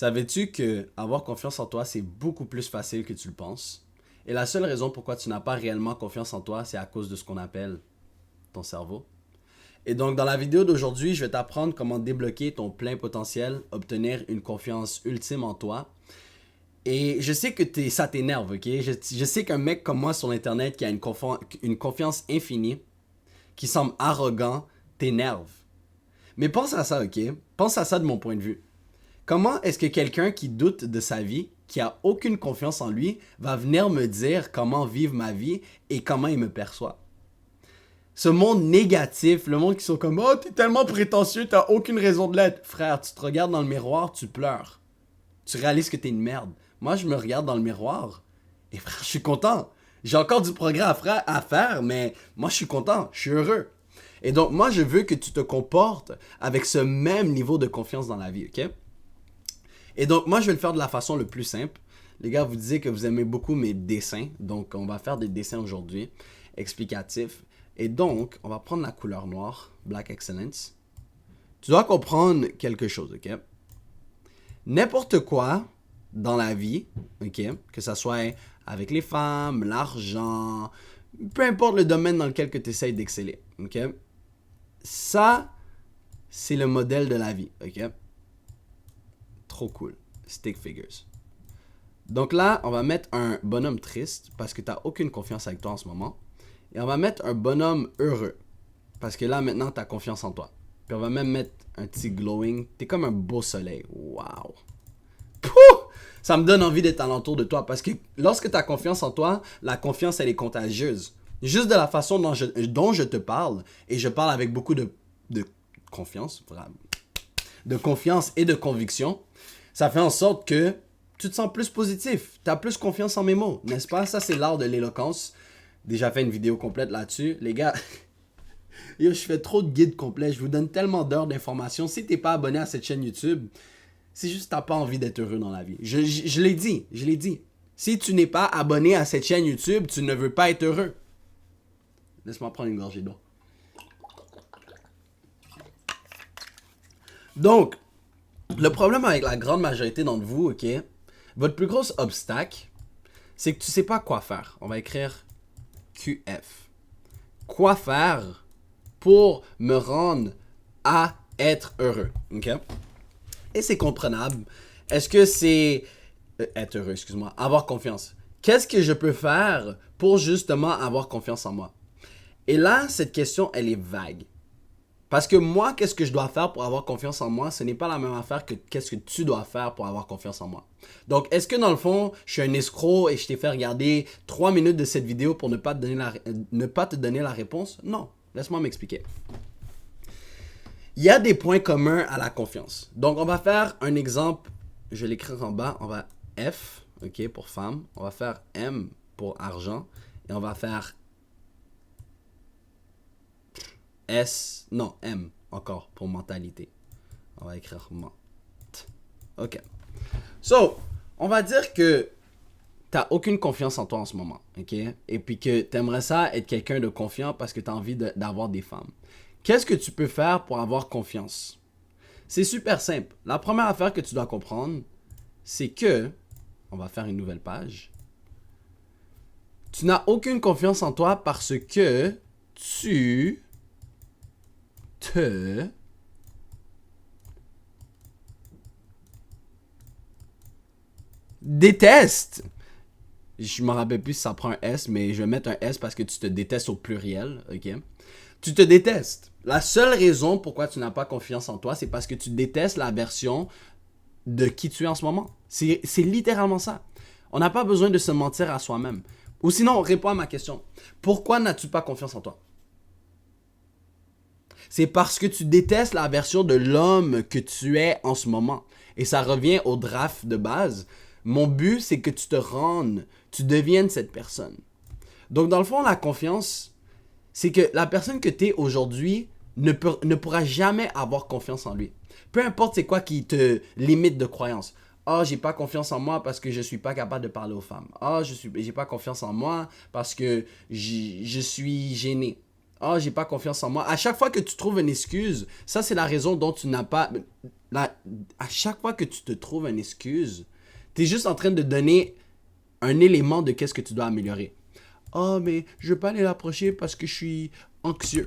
Savais-tu que avoir confiance en toi, c'est beaucoup plus facile que tu le penses? Et la seule raison pourquoi tu n'as pas réellement confiance en toi, c'est à cause de ce qu'on appelle ton cerveau. Et donc, dans la vidéo d'aujourd'hui, je vais t'apprendre comment débloquer ton plein potentiel, obtenir une confiance ultime en toi. Et je sais que ça t'énerve, ok? Je sais qu'un mec comme moi sur Internet qui a une confiance infinie, qui semble arrogant, t'énerve. Mais pense à ça, ok? Pense à ça de mon point de vue. Comment est-ce que quelqu'un qui doute de sa vie, qui a aucune confiance en lui, va venir me dire comment vivre ma vie et comment il me perçoit? Ce monde négatif, le monde qui sont comme «Oh, t'es tellement prétentieux, t'as aucune raison de l'être». Frère, tu te regardes dans le miroir, tu pleures. Tu réalises que t'es une merde. Moi, je me regarde dans le miroir et frère, je suis content. J'ai encore du progrès à faire, mais moi, je suis content, je suis heureux. Et donc, moi, je veux que tu te comportes avec ce même niveau de confiance dans la vie, ok? Et donc, moi, je vais le faire de la façon le plus simple. Les gars, vous disiez que vous aimez beaucoup mes dessins. Donc, on va faire des dessins aujourd'hui, explicatifs. Et donc, on va prendre la couleur noire, Black Excellence. Tu dois comprendre quelque chose, ok? N'importe quoi dans la vie, ok? Que ça soit avec les femmes, l'argent, peu importe le domaine dans lequel tu essayes d'exceller, ok? Ça, c'est le modèle de la vie, ok? Trop cool. Stick figures. Donc là, on va mettre un bonhomme triste parce que tu n'as aucune confiance avec toi en ce moment. Et on va mettre un bonhomme heureux parce que là, maintenant, tu as confiance en toi. Puis on va même mettre un petit glowing. Tu es comme un beau soleil. Wow. Pouh! Ça me donne envie d'être alentour de toi parce que lorsque tu as confiance en toi, la confiance, elle est contagieuse. Juste de la façon dont je te parle, et je parle avec beaucoup de confiance, vraiment, de confiance et de conviction, ça fait en sorte que tu te sens plus positif. Tu as plus confiance en mes mots, n'est-ce pas? Ça, c'est l'art de l'éloquence. Déjà fait une vidéo complète là-dessus. Les gars, yo, je fais trop de guides complets. Je vous donne tellement d'heures d'informations. Si t'es pas abonné à cette chaîne YouTube, c'est juste que t'as pas envie d'être heureux dans la vie. Je l'ai dit, je l'ai dit. Si tu n'es pas abonné à cette chaîne YouTube, tu ne veux pas être heureux. Laisse-moi prendre une gorgée d'eau. Donc, le problème avec la grande majorité d'entre vous, ok, votre plus gros obstacle, c'est que tu sais pas quoi faire. On va écrire QF. Quoi faire pour me rendre à être heureux, ok? Et c'est comprenable. Est-ce que c'est être heureux, excuse-moi, avoir confiance. Qu'est-ce que je peux faire pour justement avoir confiance en moi? Et là, cette question, elle est vague. Parce que moi, qu'est-ce que je dois faire pour avoir confiance en moi, ce n'est pas la même affaire que qu'est-ce que tu dois faire pour avoir confiance en moi. Donc, est-ce que dans le fond, je suis un escroc et je t'ai fait regarder 3 minutes de cette vidéo pour ne pas te donner la réponse? Non. Laisse-moi m'expliquer. Il y a des points communs à la confiance. Donc, on va faire un exemple. Je vais l'écrire en bas. On va F, ok, pour femme. On va faire M pour argent. Et on va faire M encore pour mentalité. On va écrire ment. Ok. So, on va dire que t'as aucune confiance en toi en ce moment, ok? Et puis que t'aimerais ça être quelqu'un de confiant parce que t'as envie d'avoir des femmes. Qu'est-ce que tu peux faire pour avoir confiance? C'est super simple. La première affaire que tu dois comprendre, c'est que, on va faire une nouvelle page, tu n'as aucune confiance en toi parce que tu te détestes. Je me rappelle plus si ça prend un S, mais je vais mettre un S parce que tu te détestes au pluriel, ok? Tu te détestes. La seule raison pourquoi tu n'as pas confiance en toi, c'est parce que tu détestes la version de qui tu es en ce moment. C'est littéralement ça. On n'a pas besoin de se mentir à soi-même. Ou sinon, réponds à ma question. Pourquoi n'as-tu pas confiance en toi? C'est parce que tu détestes la version de l'homme que tu es en ce moment. Et ça revient au draft de base. Mon but, c'est que tu te rendes, tu deviennes cette personne. Donc, dans le fond, la confiance, c'est que la personne que tu es aujourd'hui ne pourra jamais avoir confiance en lui. Peu importe c'est quoi qui te limite de croyance. Ah, j'ai pas confiance en moi parce que je suis pas capable de parler aux femmes. Ah, j'ai pas confiance en moi parce que je suis gêné. Oh, j'ai pas confiance en moi. À chaque fois que tu trouves une excuse, ça c'est la raison dont tu n'as pas... À chaque fois que tu te trouves une excuse, tu es juste en train de donner un élément de qu'est-ce que tu dois améliorer. Oh, mais je veux pas aller l'approcher parce que je suis anxieux.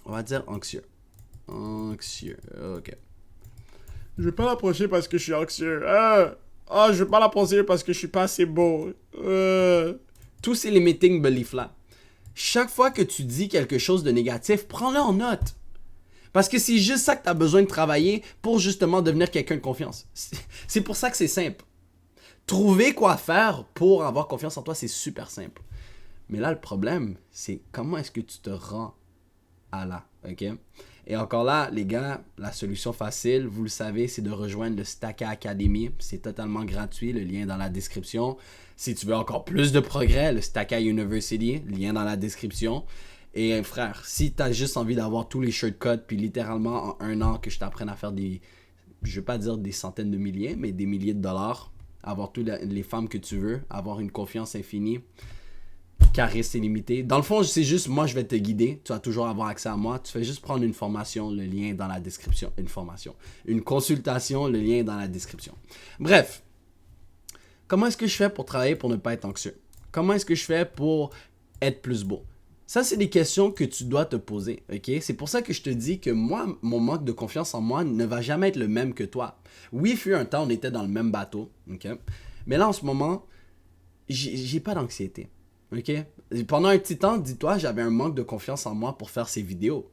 On va dire anxieux. Anxieux, ok. Je vais pas l'approcher parce que je suis anxieux. Je vais pas l'approcher parce que je suis pas assez beau. Tous ces limiting beliefs là. Chaque fois que tu dis quelque chose de négatif, prends-le en note. Parce que c'est juste ça que tu as besoin de travailler pour justement devenir quelqu'un de confiance. C'est pour ça que c'est simple. Trouver quoi faire pour avoir confiance en toi, c'est super simple. Mais là, le problème, c'est comment est-ce que tu te rends à là, ok? Et encore là, les gars, la solution facile, vous le savez, c'est de rejoindre le Stacka Academy. C'est totalement gratuit, le lien est dans la description. Si tu veux encore plus de progrès, le Stacka University, lien dans la description. Et frère, si tu as juste envie d'avoir tous les shortcuts, puis littéralement en 1 an que je t'apprenne à faire des, je vais pas dire des centaines de milliers, mais des milliers de dollars, avoir toutes les femmes que tu veux, avoir une confiance infinie, charisme illimité. Dans le fond, c'est juste, moi, je vais te guider. Tu vas toujours avoir accès à moi. Tu fais juste prendre une formation, le lien est dans la description. Une formation. Une consultation, le lien est dans la description. Bref, comment est-ce que je fais pour travailler pour ne pas être anxieux? Comment est-ce que je fais pour être plus beau? Ça, c'est des questions que tu dois te poser, ok? C'est pour ça que je te dis que moi, mon manque de confiance en moi ne va jamais être le même que toi. Oui, il fut un temps, on était dans le même bateau, ok? Mais là, en ce moment, j'ai pas d'anxiété, ok? Pendant un petit temps, dis-toi, j'avais un manque de confiance en moi pour faire ces vidéos.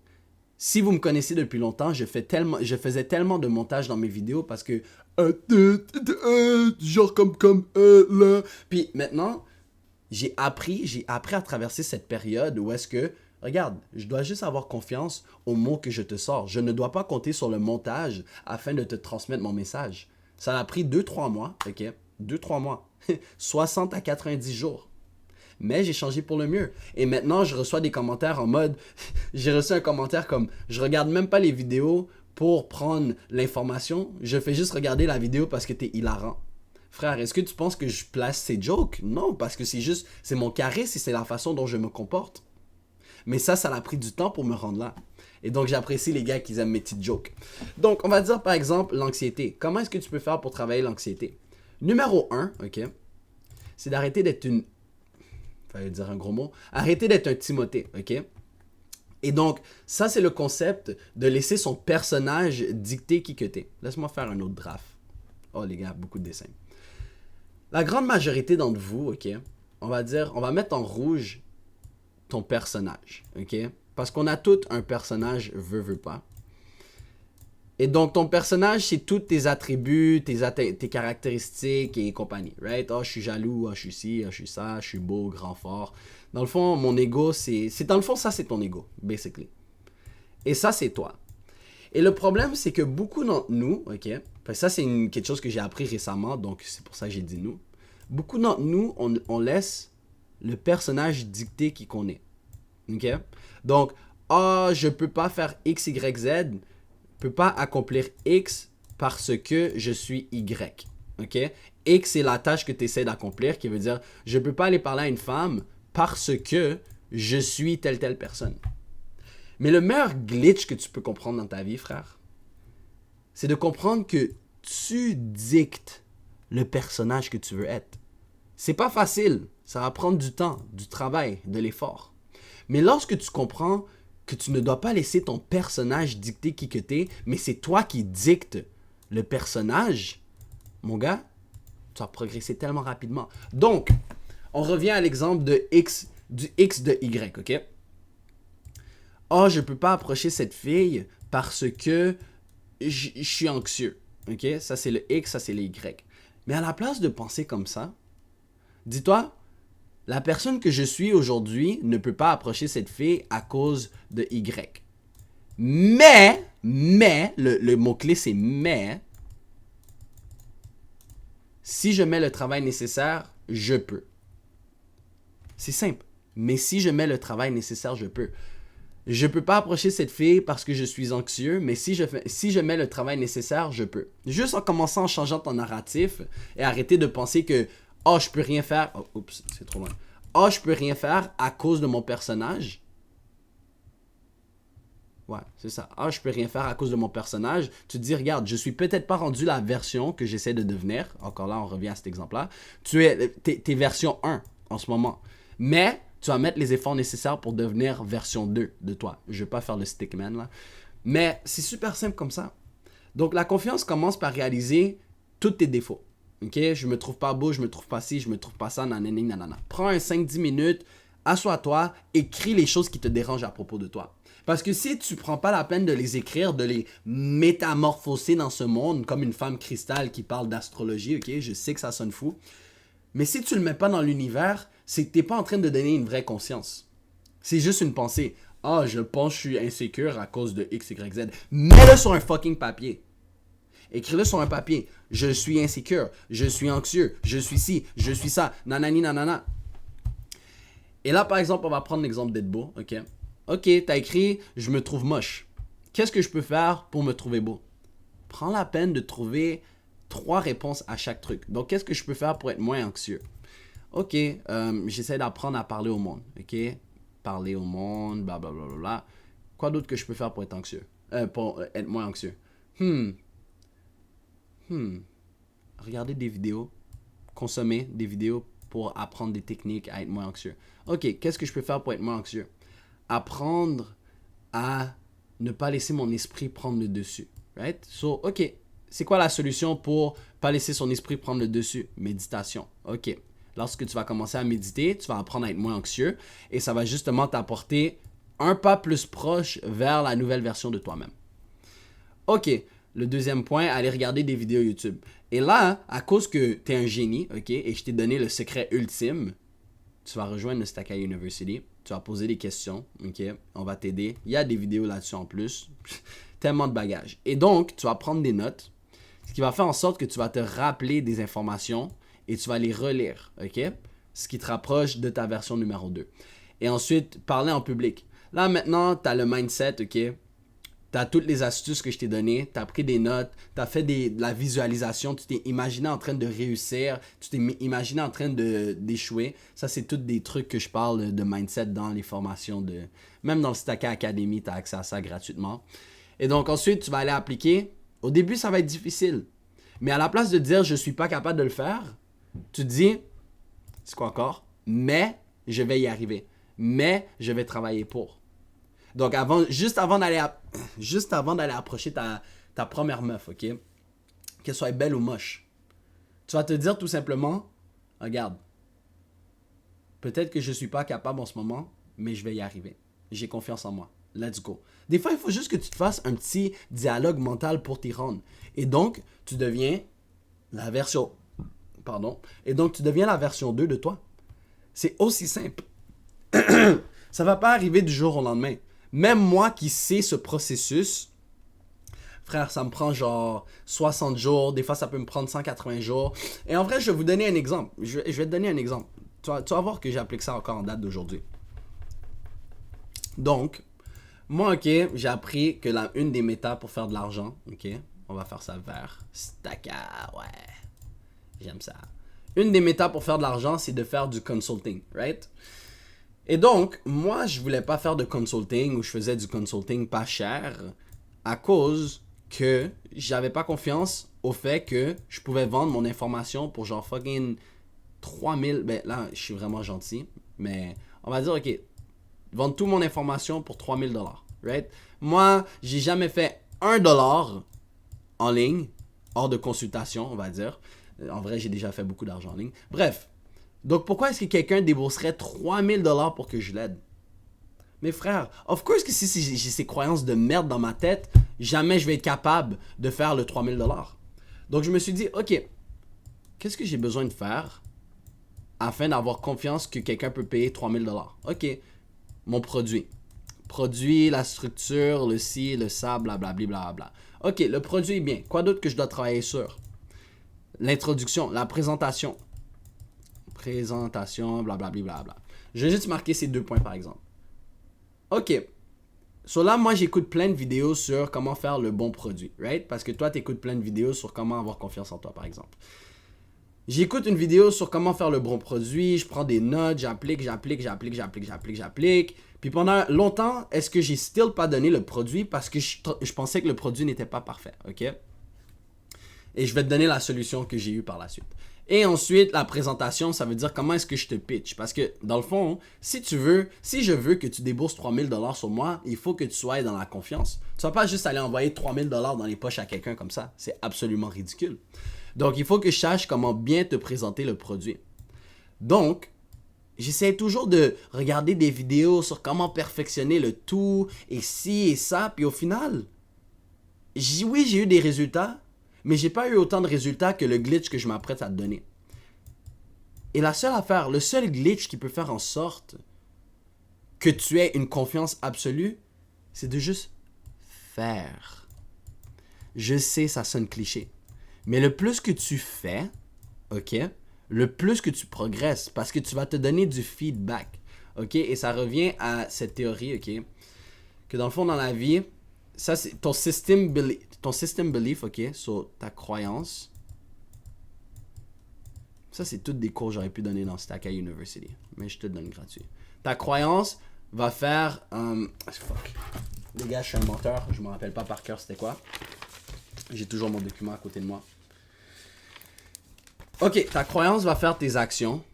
Si vous me connaissez depuis longtemps, je faisais tellement de montage dans mes vidéos parce que... genre comme là. Puis maintenant... J'ai appris à traverser cette période où est-ce que, regarde, je dois juste avoir confiance aux mots que je te sors. Je ne dois pas compter sur le montage afin de te transmettre mon message. Ça a pris 2-3 mois, ok? 2-3 mois. 60 à 90 jours. Mais j'ai changé pour le mieux. Et maintenant, je reçois des commentaires en mode... J'ai reçu un commentaire comme, je regarde même pas les vidéos pour prendre l'information. Je fais juste regarder la vidéo parce que t'es hilarant. Frère, est-ce que tu penses que je place ces jokes? Non, parce que c'est mon charisme et c'est la façon dont je me comporte. Mais ça a pris du temps pour me rendre là. Et donc, j'apprécie les gars qui aiment mes petites jokes. Donc, on va dire par exemple l'anxiété. Comment est-ce que tu peux faire pour travailler l'anxiété? Numéro 1, ok, c'est d'arrêter d'être une... Fallait dire un gros mot. Arrêter d'être un Timothée, ok? Et donc, ça, c'est le concept de laisser son personnage dicter qui que t'es. Laisse-moi faire un autre draft. Oh les gars, beaucoup de dessins. La grande majorité d'entre vous, ok, on va mettre en rouge ton personnage, ok? Parce qu'on a tous un personnage, veut pas. Et donc, ton personnage, c'est tous tes attributs, tes caractéristiques et compagnie, right? Oh, je suis jaloux, oh, je suis ci, oh, je suis ça, je suis beau, grand, fort. Dans le fond, mon ego, dans le fond, ça, c'est ton ego, basically. Et ça, c'est toi. Et le problème, c'est que beaucoup d'entre nous, ok, ça c'est quelque chose que j'ai appris récemment, donc c'est pour ça que j'ai dit nous. Beaucoup d'entre nous, on laisse le personnage dicter qui qu'on est. Ok? Donc, je peux pas faire X, Y, Z, je peux pas accomplir X parce que je suis Y. Ok? X, c'est la tâche que tu essaies d'accomplir, qui veut dire, je peux pas aller parler à une femme parce que je suis telle personne. Mais le meilleur glitch que tu peux comprendre dans ta vie, frère, c'est de comprendre que tu dictes le personnage que tu veux être. C'est pas facile. Ça va prendre du temps, du travail, de l'effort. Mais lorsque tu comprends que tu ne dois pas laisser ton personnage dicter qui que t'es, mais c'est toi qui dictes le personnage, mon gars, tu vas progresser tellement rapidement. Donc, on revient à l'exemple du X de Y, ok? Oh, je peux pas approcher cette fille parce que je suis anxieux. Ok? Ça, c'est le X, ça, c'est le Y. Mais à la place de penser comme ça, dis-toi, la personne que je suis aujourd'hui ne peut pas approcher cette fille à cause de Y. Mais, le mot-clé, c'est mais, si je mets le travail nécessaire, je peux. C'est simple. Mais si je mets le travail nécessaire, je peux. Je peux pas approcher cette fille parce que je suis anxieux, mais si je mets le travail nécessaire, je peux. Juste en commençant en changeant ton narratif et arrêter de penser que « Oh, je peux rien faire. » Oh, oups, c'est trop loin. « Oh, je peux rien faire à cause de mon personnage. » Ouais, c'est ça. Ah, je peux rien faire à cause de mon personnage. Tu te dis, regarde, je suis peut-être pas rendu la version que j'essaie de devenir. Encore là, on revient à cet exemple-là. T'es version 1 en ce moment. Mais tu vas mettre les efforts nécessaires pour devenir version 2 de toi. Je vais pas faire le stickman là. Mais c'est super simple comme ça. Donc la confiance commence par réaliser tous tes défauts. Ok, je me trouve pas beau, je me trouve pas ci, je me trouve pas ça, nanani, nanana. Prends un 5-10 minutes, assois-toi, écris les choses qui te dérangent à propos de toi. Parce que si tu prends pas la peine de les écrire, de les métamorphoser dans ce monde, comme une femme cristal qui parle d'astrologie, ok, je sais que ça sonne fou. Mais si tu le mets pas dans l'univers, c'est que t'es pas en train de donner une vraie conscience. C'est juste une pensée. Ah, je pense que je suis insécure à cause de X, Y, Z. Mets-le sur un fucking papier. Écris-le sur un papier. Je suis insécure, je suis anxieux, je suis ci, je suis ça, nanani, nanana. Et là, par exemple, on va prendre l'exemple d'être beau, ok? Ok, t'as écrit « Je me trouve moche ». Qu'est-ce que je peux faire pour me trouver beau? Prends la peine de trouver 3 réponses à chaque truc. Donc, qu'est-ce que je peux faire pour être moins anxieux? Ok, j'essaie d'apprendre à parler au monde, ok? Parler au monde, blablabla. Bla, bla, bla. Quoi d'autre que je peux faire pour être anxieux? Pour être moins anxieux? Regarder des vidéos, consommer des vidéos pour apprendre des techniques à être moins anxieux. Ok, qu'est-ce que je peux faire pour être moins anxieux? Apprendre à ne pas laisser mon esprit prendre le dessus. Right? So, ok, c'est quoi la solution pour pas laisser son esprit prendre le dessus? Méditation. Ok. Lorsque tu vas commencer à méditer, tu vas apprendre à être moins anxieux et ça va justement t'apporter un pas plus proche vers la nouvelle version de toi-même. Ok, le deuxième point, aller regarder des vidéos YouTube. Et là, à cause que tu es un génie, ok, et je t'ai donné le secret ultime, tu vas rejoindre le Stakai University, tu vas poser des questions, ok, on va t'aider. Il y a des vidéos là-dessus en plus, tellement de bagages. Et donc, tu vas prendre des notes, ce qui va faire en sorte que tu vas te rappeler des informations et tu vas les relire, ok, ce qui te rapproche de ta version numéro 2. Et ensuite, parler en public. Là, maintenant, tu as le mindset, ok, tu as toutes les astuces que je t'ai données, tu as pris des notes, tu as fait de la visualisation, tu t'es imaginé en train de réussir, tu t'es imaginé en train d'échouer. Ça, c'est tous des trucs que je parle de mindset dans les formations de... Même dans le Stakai Academy, tu as accès à ça gratuitement. Et donc ensuite, tu vas aller appliquer. Au début, ça va être difficile. Mais à la place de dire « je suis pas capable de le faire », tu te dis « c'est quoi encore? Mais je vais y arriver. Mais je vais travailler pour. » Donc, juste avant d'aller approcher ta première meuf, ok? Qu'elle soit belle ou moche. Tu vas te dire tout simplement, regarde, peut-être que je ne suis pas capable en ce moment, mais je vais y arriver. J'ai confiance en moi. Let's go. Des fois, il faut juste que tu te fasses un petit dialogue mental pour t'y rendre. Et donc, tu deviens la version... Pardon. Et donc, tu deviens la version 2 de toi. C'est aussi simple. Ça ne va pas arriver du jour au lendemain. Même moi qui sais ce processus, frère, ça me prend genre 60 jours, des fois ça peut me prendre 180 jours. Et en vrai, je vais vous donner un exemple. Je vais te donner un exemple. Tu vas voir que j'applique ça encore en date d'aujourd'hui. Donc, moi, ok, j'ai appris que une des méthodes pour faire de l'argent, ok, on va faire ça vert. Staka, ouais, j'aime ça. Une des méthodes pour faire de l'argent, c'est de faire du consulting, right? Et donc, moi, je voulais pas faire de consulting ou je faisais du consulting pas cher à cause que j'avais pas confiance au fait que je pouvais vendre mon information pour genre fucking 3000, ben là, je suis vraiment gentil, mais on va dire, ok, vendre toute mon information pour 3000 $, right? Moi, j'ai jamais fait $1 en ligne, hors de consultation, on va dire. En vrai, j'ai déjà fait beaucoup d'argent en ligne. Bref. Donc, pourquoi est-ce que quelqu'un débourserait 3000 $ pour que je l'aide? Mes frères, of course que si j'ai ces croyances de merde dans ma tête, jamais je vais être capable de faire le 3000 $. Donc, je me suis dit, ok, qu'est-ce que j'ai besoin de faire afin d'avoir confiance que quelqu'un peut payer 3000 $? Ok, mon produit. Produit, la structure, le ci, le ça, blablabla, blablabla. Ok, le produit est bien. Quoi d'autre que je dois travailler sur? L'introduction, la présentation. Présentation, blablabla, blablabla. Je vais juste marquer ces 2 points par exemple. Ok. So là, moi, j'écoute plein de vidéos sur comment faire le bon produit, right? Parce que toi, tu écoutes plein de vidéos sur comment avoir confiance en toi, par exemple. J'écoute une vidéo sur comment faire le bon produit, je prends des notes, j'applique. Puis pendant longtemps, est-ce que j'ai still pas donné le produit parce que je pensais que le produit n'était pas parfait, ok? Et je vais te donner la solution que j'ai eue par la suite. Et ensuite, la présentation, ça veut dire comment est-ce que je te pitch. Parce que, dans le fond, si je veux que tu débourses 3000$ sur moi, il faut que tu sois dans la confiance. Tu ne vas pas juste aller envoyer 3000$ dans les poches à quelqu'un comme ça. C'est absolument ridicule. Donc, il faut que je sache comment bien te présenter le produit. Donc, j'essaie toujours de regarder des vidéos sur comment perfectionner le tout, et ci et ça. Puis au final, oui, j'ai eu des résultats, mais j'ai pas eu autant de résultats que le glitch que je m'apprête à te donner. Et la seule affaire, le seul glitch qui peut faire en sorte que tu aies une confiance absolue, c'est de juste faire. Je sais, ça sonne cliché. Mais le plus que tu fais, ok, le plus que tu progresses, parce que tu vas te donner du feedback, ok, et ça revient à cette théorie, ok, que dans le fond, dans la vie, ça c'est ton system belief, ok, sur ta croyance. Ça, c'est toutes des cours que j'aurais pu donner dans Stackeye University, mais je te le donne gratuit. Ta croyance va faire... fuck. Les gars, je suis un menteur, je me rappelle pas par cœur c'était quoi. J'ai toujours mon document à côté de moi. Ok, ta croyance va faire tes actions.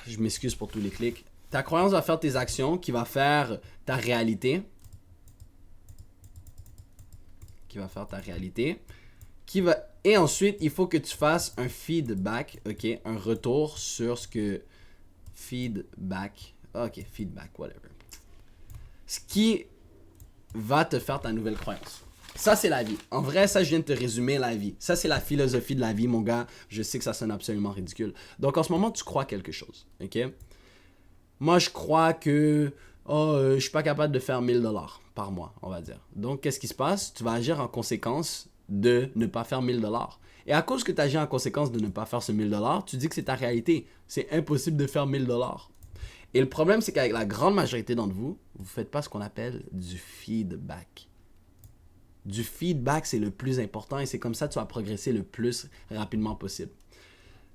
Je m'excuse pour tous les clics. Ta croyance va faire tes actions, qui va faire ta réalité. Et ensuite, il faut que tu fasses un feedback, ok, un retour sur ce que... Feedback, whatever. Ce qui va te faire ta nouvelle croyance. Ça, c'est la vie. En vrai, ça, je viens de te résumer la vie. Ça, c'est la philosophie de la vie, mon gars. Je sais que ça sonne absolument ridicule. Donc, en ce moment, tu crois quelque chose, ok? Moi, je crois que je suis pas capable de faire 1000$ par mois, on va dire. Donc, qu'est-ce qui se passe? Tu vas agir en conséquence de ne pas faire 1000$. Et à cause que tu agis en conséquence de ne pas faire ce 1000$, tu dis que c'est ta réalité. C'est impossible de faire 1000$. Et le problème, c'est qu'avec la grande majorité d'entre vous, vous ne faites pas ce qu'on appelle du feedback. Du feedback, c'est le plus important et c'est comme ça que tu vas progresser le plus rapidement possible.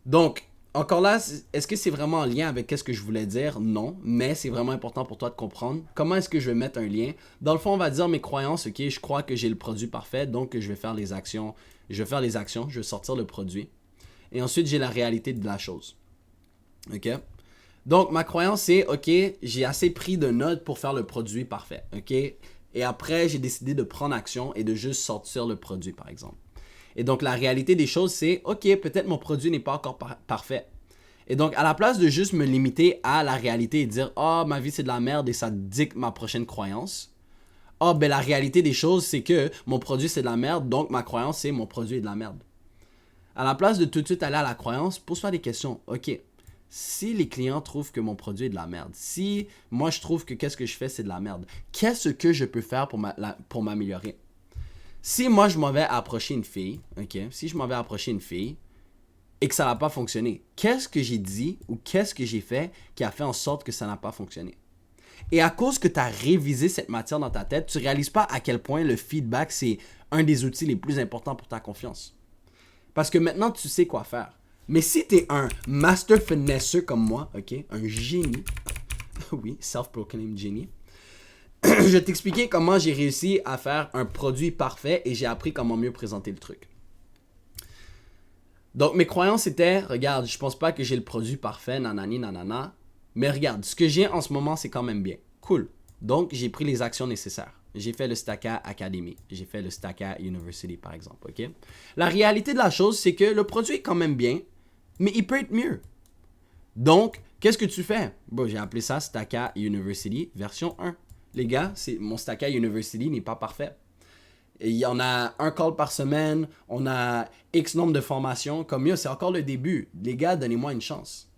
Donc, encore là, est-ce que c'est vraiment en lien avec ce que je voulais dire? Non, mais c'est vraiment important pour toi de comprendre. Comment est-ce que je vais mettre un lien? Dans le fond, on va dire mes croyances, ok, je crois que j'ai le produit parfait, donc je vais faire les actions. Je vais sortir le produit. Et ensuite, j'ai la réalité de la chose. Ok? Donc, ma croyance, c'est, ok, j'ai assez pris de notes pour faire le produit parfait, ok? Et après, j'ai décidé de prendre action et de juste sortir le produit, par exemple. Et donc, la réalité des choses, c'est, ok, peut-être mon produit n'est pas encore parfait. Et donc, à la place de juste me limiter à la réalité et dire, ma vie, c'est de la merde et ça dicte ma prochaine croyance. La réalité des choses, c'est que mon produit, c'est de la merde, donc ma croyance, c'est mon produit est de la merde. À la place de tout de suite aller à la croyance, pose-toi des questions. Ok, si les clients trouvent que mon produit est de la merde, si moi je trouve que qu'est-ce que je fais, c'est de la merde, qu'est-ce que je peux faire pour m'améliorer? Si moi je m'en vais approcher une fille, ok, et que ça n'a pas fonctionné, qu'est-ce que j'ai dit ou qu'est-ce que j'ai fait qui a fait en sorte que ça n'a pas fonctionné? Et à cause que tu as révisé cette matière dans ta tête, tu ne réalises pas à quel point le feedback, c'est un des outils les plus importants pour ta confiance. Parce que maintenant, tu sais quoi faire. Mais si tu es un master finesseur comme moi, ok, un génie, oui, self-proclaimed génie, je vais t'expliquer comment j'ai réussi à faire un produit parfait et j'ai appris comment mieux présenter le truc. Donc, mes croyances étaient, regarde, je pense pas que j'ai le produit parfait, nanani, nanana. Mais regarde, ce que j'ai en ce moment, c'est quand même bien. Cool. Donc, j'ai pris les actions nécessaires. J'ai fait le Stackeye Academy. J'ai fait le Stackeye University, par exemple. Ok? La réalité de la chose, c'est que le produit est quand même bien, mais il peut être mieux. Donc, qu'est-ce que tu fais? Bon, j'ai appelé ça Stackeye University version 1. Les gars, mon Stackeye University n'est pas parfait. Et il y en a un call par semaine, on a X nombre de formations. Comme mieux, c'est encore le début. Les gars, donnez-moi une chance.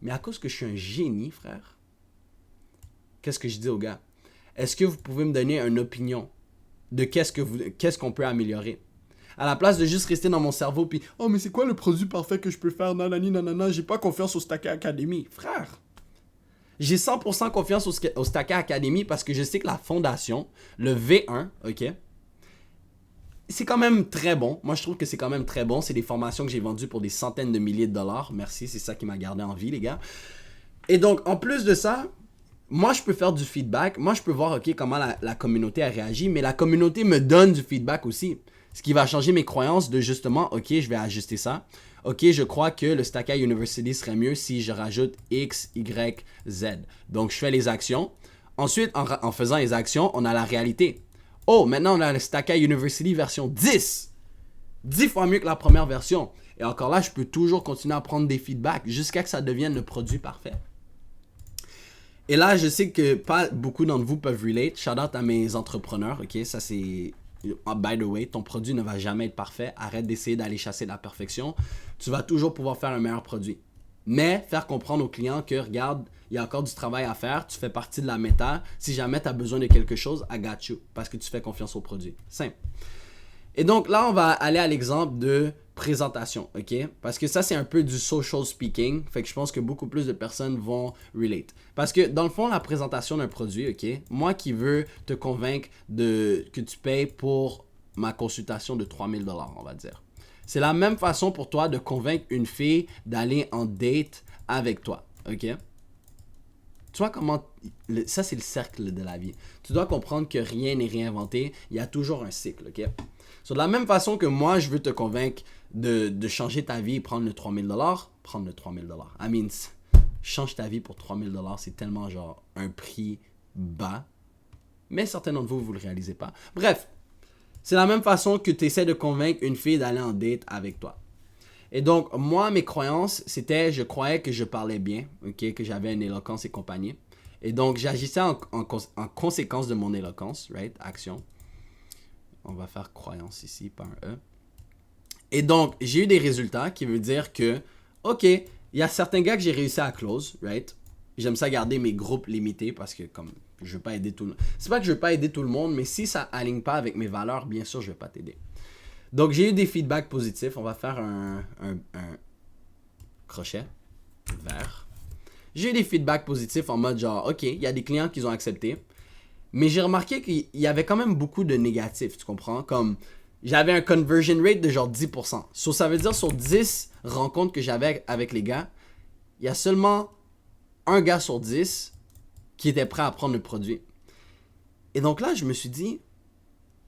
Mais à cause que je suis un génie, frère, qu'est-ce que je dis aux gars? Est-ce que vous pouvez me donner une opinion de qu'est-ce qu'on peut améliorer? À la place de juste rester dans mon cerveau puis « Oh, mais c'est quoi le produit parfait que je peux faire? Nanani, nanana, j'ai pas confiance au Stackeye Academy. » Frère, j'ai 100% confiance au Stackeye Academy parce que je sais que la fondation, le V1, ok, c'est quand même très bon. Moi, je trouve que c'est quand même très bon. C'est des formations que j'ai vendues pour des centaines de milliers de dollars. Merci, c'est ça qui m'a gardé en vie, les gars. Et donc, en plus de ça, moi, je peux faire du feedback. Moi, je peux voir, OK, comment la communauté a réagi. Mais la communauté me donne du feedback aussi. Ce qui va changer mes croyances de justement, OK, je vais ajuster ça. OK, je crois que le Stackeye University serait mieux si je rajoute X, Y, Z. Donc, je fais les actions. Ensuite, en faisant les actions, on a la réalité. Oh, maintenant, on a le Stackeye University version 10. 10 fois mieux que la première version. Et encore là, je peux toujours continuer à prendre des feedbacks jusqu'à que ça devienne le produit parfait. Et là, je sais que pas beaucoup d'entre vous peuvent relate. Shout out à mes entrepreneurs, ok? Ça, c'est... By the way, ton produit ne va jamais être parfait. Arrête d'essayer d'aller chasser la perfection. Tu vas toujours pouvoir faire un meilleur produit. Mais faire comprendre aux clients que, regarde, il y a encore du travail à faire. Tu fais partie de la méta. Si jamais tu as besoin de quelque chose, I got you. Parce que tu fais confiance au produit. Simple. Et donc là, on va aller à l'exemple de présentation, ok? Parce que ça, c'est un peu du social speaking. Fait que je pense que beaucoup plus de personnes vont relate. Parce que dans le fond, la présentation d'un produit, ok? Moi qui veux te convaincre que tu payes pour ma consultation de 3000 $, on va dire. C'est la même façon pour toi de convaincre une fille d'aller en date avec toi, ok? Tu vois comment... Ça, c'est le cercle de la vie. Tu dois comprendre que rien n'est réinventé. Il y a toujours un cycle, ok? So, de la même façon que moi, je veux te convaincre de changer ta vie et prendre le 3000 $, prendre le 3000 $. I mean, change ta vie pour 3000 $, c'est tellement genre un prix bas. Mais certains d'entre vous, vous ne le réalisez pas. Bref, c'est la même façon que tu essaies de convaincre une fille d'aller en date avec toi. Et donc, moi, mes croyances, c'était, je croyais que je parlais bien, ok, que j'avais une éloquence et compagnie. Et donc, j'agissais en conséquence de mon éloquence, right, action. On va faire croyance ici, pas un E. Et donc, j'ai eu des résultats qui veut dire que, OK, il y a certains gars que j'ai réussi à close, right? J'aime ça garder mes groupes limités parce que comme je veux pas aider tout le monde. C'est pas que je veux pas aider tout le monde, mais si ça aligne pas avec mes valeurs, bien sûr, je vais pas t'aider. Donc, j'ai eu des feedbacks positifs. On va faire un crochet vert. J'ai eu des feedbacks positifs en mode genre, OK, il y a des clients qui ont accepté. Mais j'ai remarqué qu'il y avait quand même beaucoup de négatifs, tu comprends? Comme, j'avais un conversion rate de genre 10%. So, ça veut dire sur 10 rencontres que j'avais avec les gars, il y a seulement un gars sur 10 qui était prêt à prendre le produit. Et donc là, je me suis dit,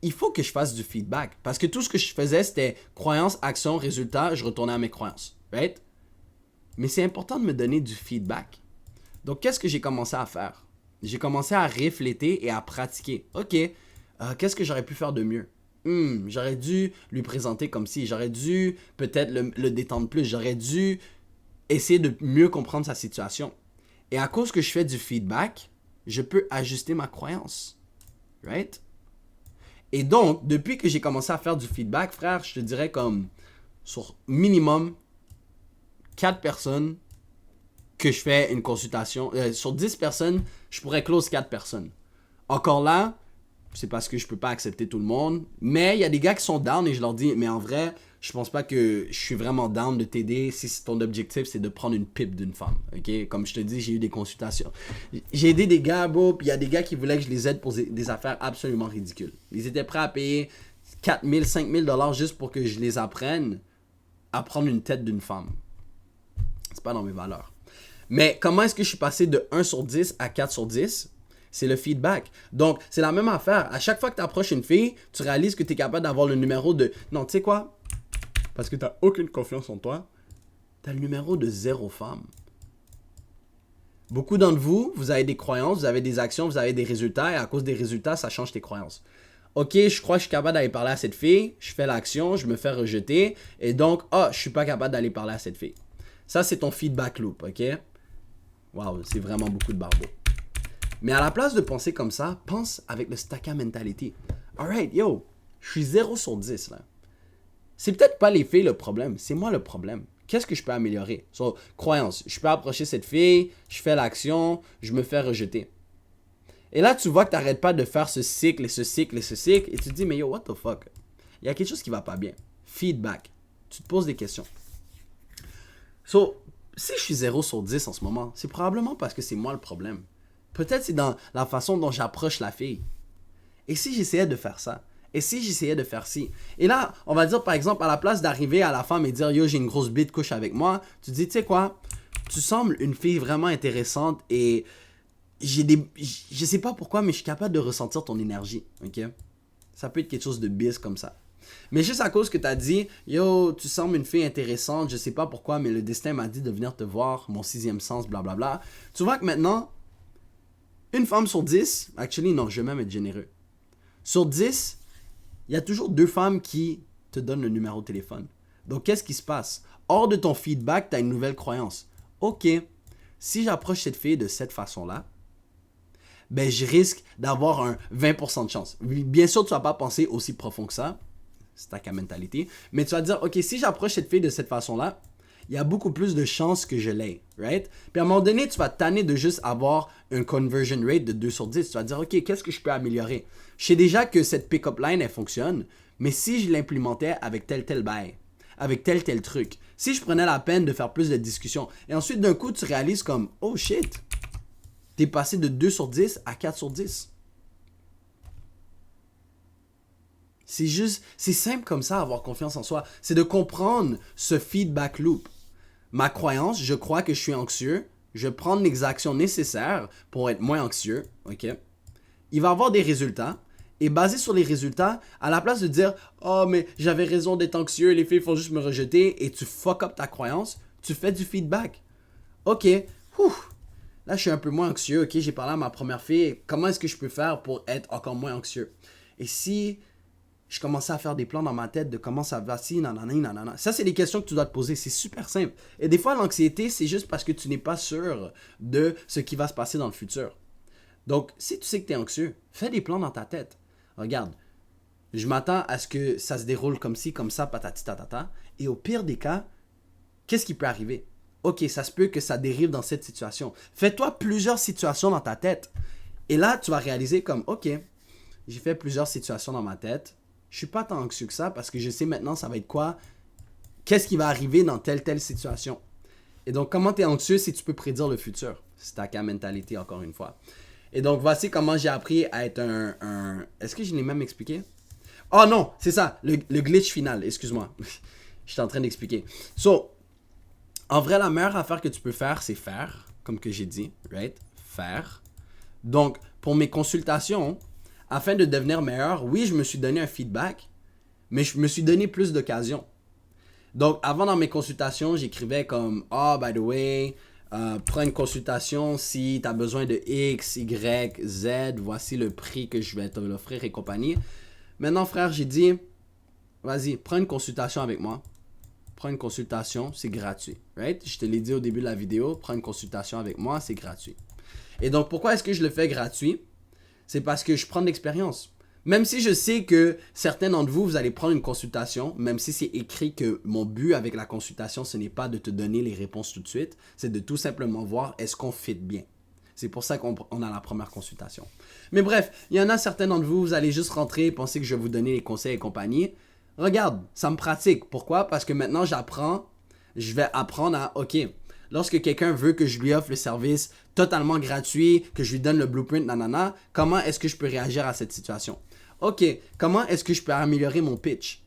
il faut que je fasse du feedback. Parce que tout ce que je faisais, c'était croyance, action, résultat, je retournais à mes croyances. Right? Mais c'est important de me donner du feedback. Donc, qu'est-ce que j'ai commencé à faire? J'ai commencé à refléter et à pratiquer. OK, qu'est-ce que j'aurais pu faire de mieux? J'aurais dû lui présenter comme ci. J'aurais dû peut-être le détendre plus. J'aurais dû essayer de mieux comprendre sa situation. Et à cause que je fais du feedback, je peux ajuster ma croyance. Right? Et donc, depuis que j'ai commencé à faire du feedback, frère, je te dirais comme sur minimum 4 personnes que je fais une consultation. Sur 10 personnes, je pourrais close 4 personnes. Encore là, c'est parce que je peux pas accepter tout le monde. Mais il y a des gars qui sont down et je leur dis, mais en vrai, je pense pas que je suis vraiment down de t'aider si ton objectif c'est de prendre une pipe d'une femme. Ok? Comme je te dis, j'ai eu des consultations. J'ai aidé des gars, bro, puis il y a des gars qui voulaient que je les aide pour des affaires absolument ridicules. Ils étaient prêts à payer 4 000, 5 000 $ juste pour que je les apprenne à prendre une tête d'une femme. C'est pas dans mes valeurs. Mais comment est-ce que je suis passé de 1 sur 10 à 4 sur 10? C'est le feedback. Donc, c'est la même affaire. À chaque fois que tu approches une fille, tu réalises que tu es capable d'avoir le numéro de... Non, tu sais quoi? Parce que tu n'as aucune confiance en toi, tu as le numéro de 0 femme. Beaucoup d'entre vous, vous avez des croyances, vous avez des actions, vous avez des résultats, et à cause des résultats, ça change tes croyances. Ok, je crois que je suis capable d'aller parler à cette fille, je fais l'action, je me fais rejeter, et donc, je suis pas capable d'aller parler à cette fille. Ça, c'est ton feedback loop, ok? Wow, c'est vraiment beaucoup de barbeau. Mais à la place de penser comme ça, pense avec le Stacka mentality. Alright, yo, je suis 0 sur 10 là. C'est peut-être pas les filles le problème, c'est moi le problème. Qu'est-ce que je peux améliorer? So, croyance, je peux approcher cette fille, je fais l'action, je me fais rejeter. Et là, tu vois que tu n'arrêtes pas de faire ce cycle et ce cycle et ce cycle, et tu te dis, mais yo, what the fuck? Il y a quelque chose qui va pas bien. Feedback. Tu te poses des questions. So, si je suis 0 sur 10 en ce moment, c'est probablement parce que c'est moi le problème. Peut-être c'est dans la façon dont j'approche la fille. Et si j'essayais de faire ça? Et si j'essayais de faire ci? Et là, on va dire par exemple, à la place d'arriver à la femme et dire « Yo, j'ai une grosse bite, couche avec moi », tu te dis « Tu sais quoi? tu sembles une fille vraiment intéressante et je sais pas pourquoi, mais je suis capable de ressentir ton énergie, ok? Ça peut être quelque chose de biz comme ça. Mais juste à cause que tu as dit, yo, tu sembles une fille intéressante, je sais pas pourquoi, mais le destin m'a dit de venir te voir, mon sixième sens, blablabla. Tu vois que maintenant, une femme sur 10, actually non, je vais même être généreux. Sur 10, il y a toujours 2 femmes qui te donnent le numéro de téléphone. Donc qu'est-ce qui se passe? Hors de ton feedback, tu as une nouvelle croyance. Ok, si j'approche cette fille de cette façon-là, ben je risque d'avoir un 20% de chance. Bien sûr, tu vas pas penser aussi profond que ça. C'est ta mentalité. Mais tu vas te dire, ok, si j'approche cette fille de cette façon-là, il y a beaucoup plus de chances que je l'aie, right? Puis à un moment donné, tu vas te tanner de juste avoir un conversion rate de 2 sur 10. Tu vas te dire, ok, qu'est-ce que je peux améliorer? Je sais déjà que cette pick-up line, elle fonctionne, mais si je l'implémentais avec tel bail, avec tel truc, si je prenais la peine de faire plus de discussions, et ensuite d'un coup, tu réalises comme, oh shit, t'es passé de 2 sur 10 à 4 sur 10. C'est juste, c'est simple comme ça, avoir confiance en soi. C'est de comprendre ce feedback loop. Ma croyance, je crois que je suis anxieux. Je vais prendre les actions nécessaires pour être moins anxieux. Ok? Il va avoir des résultats. Et basé sur les résultats, à la place de dire « Oh, mais j'avais raison d'être anxieux, les filles font juste me rejeter » et tu fuck up ta croyance, tu fais du feedback. Ok, là je suis un peu moins anxieux. Ok, j'ai parlé à ma première fille. Comment est-ce que je peux faire pour être encore moins anxieux? Et si je commençais à faire des plans dans ma tête de comment ça va, si, nanana. Ça, c'est des questions que tu dois te poser. C'est super simple. Et des fois, l'anxiété, c'est juste parce que tu n'es pas sûr de ce qui va se passer dans le futur. Donc, si tu sais que tu es anxieux, fais des plans dans ta tête. Regarde, je m'attends à ce que ça se déroule comme ci, comme ça, patati tatata. Et au pire des cas, qu'est-ce qui peut arriver? Ok, ça se peut que ça dérive dans cette situation. Fais-toi plusieurs situations dans ta tête. Et là, tu vas réaliser comme, ok, j'ai fait plusieurs situations dans ma tête. Je suis pas tant anxieux que ça parce que je sais maintenant ça va être quoi, qu'est-ce qui va arriver dans telle situation. Et donc, comment tu es anxieux si tu peux prédire le futur? C'est ta mentalité, encore une fois. Et donc, voici comment j'ai appris à être un... Est-ce que je l'ai même expliqué? Oh non, c'est ça, le glitch final, excuse-moi. Je suis en train d'expliquer. So, en vrai, la meilleure affaire que tu peux faire, c'est faire, comme que j'ai dit, right? Faire. Donc, pour mes consultations, afin de devenir meilleur, oui, je me suis donné un feedback, mais je me suis donné plus d'occasions. Donc, avant dans mes consultations, j'écrivais comme « Ah, by the way, prends une consultation si tu as besoin de X, Y, Z, voici le prix que je vais te l'offrir et compagnie. » Maintenant, frère, j'ai dit « Vas-y, prends une consultation avec moi. Prends une consultation, c'est gratuit. » Right? Je te l'ai dit au début de la vidéo, prends une consultation avec moi, c'est gratuit. Et donc, pourquoi est-ce que je le fais gratuit? C'est parce que je prends de l'expérience. Même si je sais que certains d'entre vous, vous allez prendre une consultation, même si c'est écrit que mon but avec la consultation, ce n'est pas de te donner les réponses tout de suite, c'est de tout simplement voir est-ce qu'on fit bien. C'est pour ça qu'on a la première consultation. Mais bref, il y en a certains d'entre vous, vous allez juste rentrer et penser que je vais vous donner les conseils et compagnie. Regarde, ça me pratique. Pourquoi? Parce que maintenant, je vais apprendre à, ok, lorsque quelqu'un veut que je lui offre le service totalement gratuit, que je lui donne le blueprint, nanana, comment est-ce que je peux réagir à cette situation? Ok, comment est-ce que je peux améliorer mon pitch?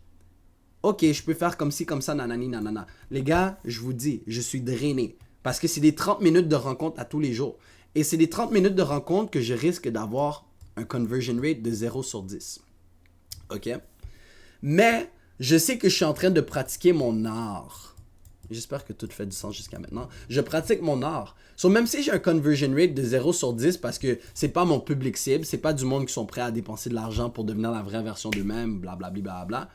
Ok, je peux faire comme ci, comme ça, nanani, nanana. Les gars, je vous dis, je suis drainé. Parce que c'est des 30 minutes de rencontre à tous les jours. Et c'est des 30 minutes de rencontre que je risque d'avoir un conversion rate de 0 sur 10. Ok? Mais je sais que je suis en train de pratiquer mon art. J'espère que tout fait du sens jusqu'à maintenant. Je pratique mon art. So, même si j'ai un conversion rate de 0 sur 10 parce que c'est pas mon public cible, c'est pas du monde qui sont prêts à dépenser de l'argent pour devenir la vraie version d'eux-mêmes, blablabla,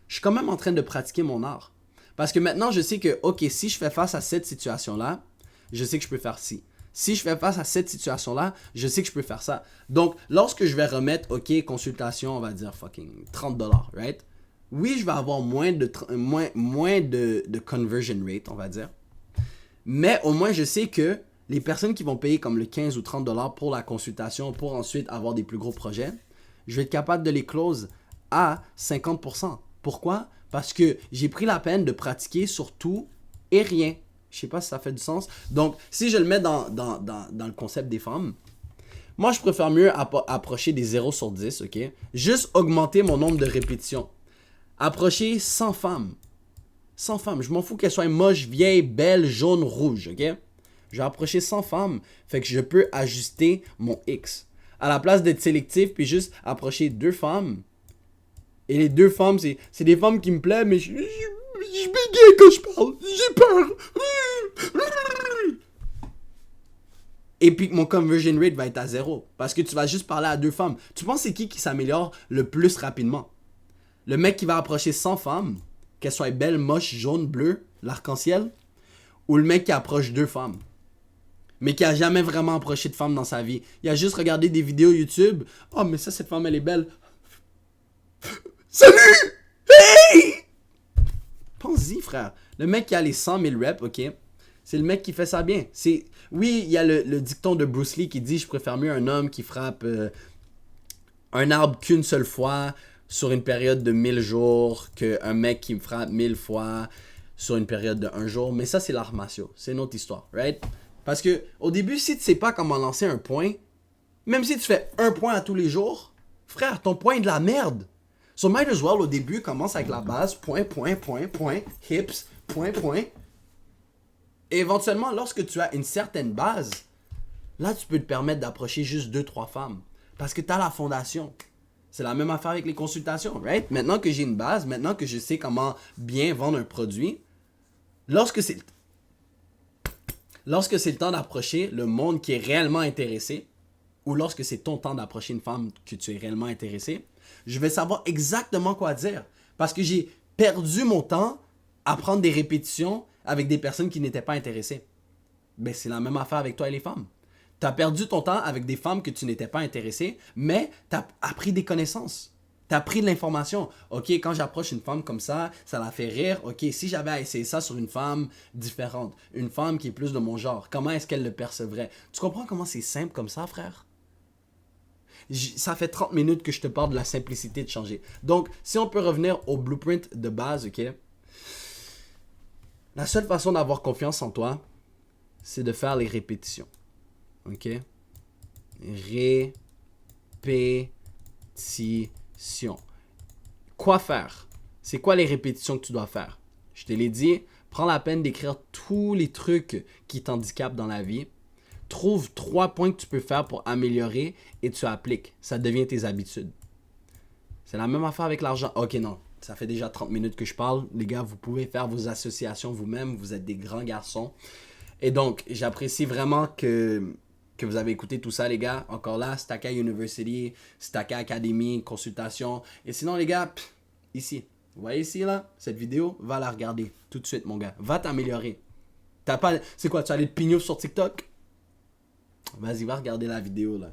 je suis quand même en train de pratiquer mon art. Parce que maintenant, je sais que, ok, si je fais face à cette situation-là, je sais que je peux faire ci. Si je fais face à cette situation-là, je sais que je peux faire ça. Donc, lorsque je vais remettre, ok, consultation, on va dire fucking $30, right? Oui, je vais avoir moins de conversion rate, on va dire. Mais au moins, je sais que les personnes qui vont payer comme le 15 ou 30 $ pour la consultation, pour ensuite avoir des plus gros projets, je vais être capable de les close à 50%. Pourquoi? Parce que j'ai pris la peine de pratiquer sur tout et rien. Je sais pas si ça fait du sens. Donc, si je le mets dans le concept des femmes, moi, je préfère mieux approcher des 0 sur 10, ok? Juste augmenter mon nombre de répétitions. Approcher 100 femmes. 100 femmes. Je m'en fous qu'elles soient moches, vieilles, belles, jaunes, rouges, ok? Je vais approcher 100 femmes. Fait que je peux ajuster mon X. À la place d'être sélectif puis juste approcher 2 femmes. Et les 2 femmes, c'est des femmes qui me plaisent, mais je bégaye quand je parle. J'ai peur. Et puis mon conversion rate va être à 0. Parce que tu vas juste parler à 2 femmes. Tu penses c'est qui s'améliore le plus rapidement? Le mec qui va approcher 100 femmes, qu'elles soient belles, moches, jaunes, bleues, l'arc-en-ciel, ou le mec qui approche 2 femmes, mais qui a jamais vraiment approché de femmes dans sa vie. Il a juste regardé des vidéos YouTube. Oh, mais ça, cette femme, elle est belle. Salut! Hey! Pense-y, frère. Le mec qui a les 100 000 reps, ok? C'est le mec qui fait ça bien. Oui, il y a le dicton de Bruce Lee qui dit « Je préfère mieux un homme qui frappe un arbre qu'une seule fois sur une période de 1000 jours qu'un mec qui me frappe 1000 fois sur une période de 1 jour. » Mais ça, c'est l'art martiaux. C'est une autre histoire, right? Parce que au début, si tu sais pas comment lancer un point, même si tu fais un point à tous les jours, frère, ton point est de la merde. So might as well, au début, commence avec la base, point, hips, point. Et éventuellement, lorsque tu as une certaine base, là, tu peux te permettre d'approcher juste 2-3 femmes. Parce que tu as la fondation. C'est la même affaire avec les consultations, right? Maintenant que j'ai une base, maintenant que je sais comment bien vendre un produit, lorsque c'est le temps d'approcher le monde qui est réellement intéressé, ou lorsque c'est ton temps d'approcher une femme que tu es réellement intéressé, je vais savoir exactement quoi dire. Parce que j'ai perdu mon temps à prendre des répétitions avec des personnes qui n'étaient pas intéressées. Ben, c'est la même affaire avec toi et les femmes. Tu as perdu ton temps avec des femmes que tu n'étais pas intéressé, mais tu as appris des connaissances. Tu as appris de l'information. OK, quand j'approche une femme comme ça la fait rire. OK, si j'avais à essayer ça sur une femme différente, une femme qui est plus de mon genre, comment est-ce qu'elle le percevrait? Tu comprends comment c'est simple comme ça, frère? Ça fait 30 minutes que je te parle de la simplicité de changer. Donc, si on peut revenir au blueprint de base, OK? La seule façon d'avoir confiance en toi, c'est de faire les répétitions. OK? Répétition. Quoi faire? C'est quoi les répétitions que tu dois faire? Je te l'ai dit, prends la peine d'écrire tous les trucs qui t'handicapent dans la vie. Trouve 3 points que tu peux faire pour améliorer et tu appliques. Ça devient tes habitudes. C'est la même affaire avec l'argent. Ok, non. Ça fait déjà 30 minutes que je parle. Les gars, vous pouvez faire vos associations vous-même. Vous êtes des grands garçons. Et donc, j'apprécie vraiment que vous avez écouté tout ça, les gars. Encore là, Stacka University, Stacka Academy, consultation. Et sinon, les gars, ici. Vous voyez ici, là, cette vidéo? Va la regarder tout de suite, mon gars. Va t'améliorer. C'est quoi, tu vas aller te pignouf sur TikTok? Vas-y, va regarder la vidéo, là.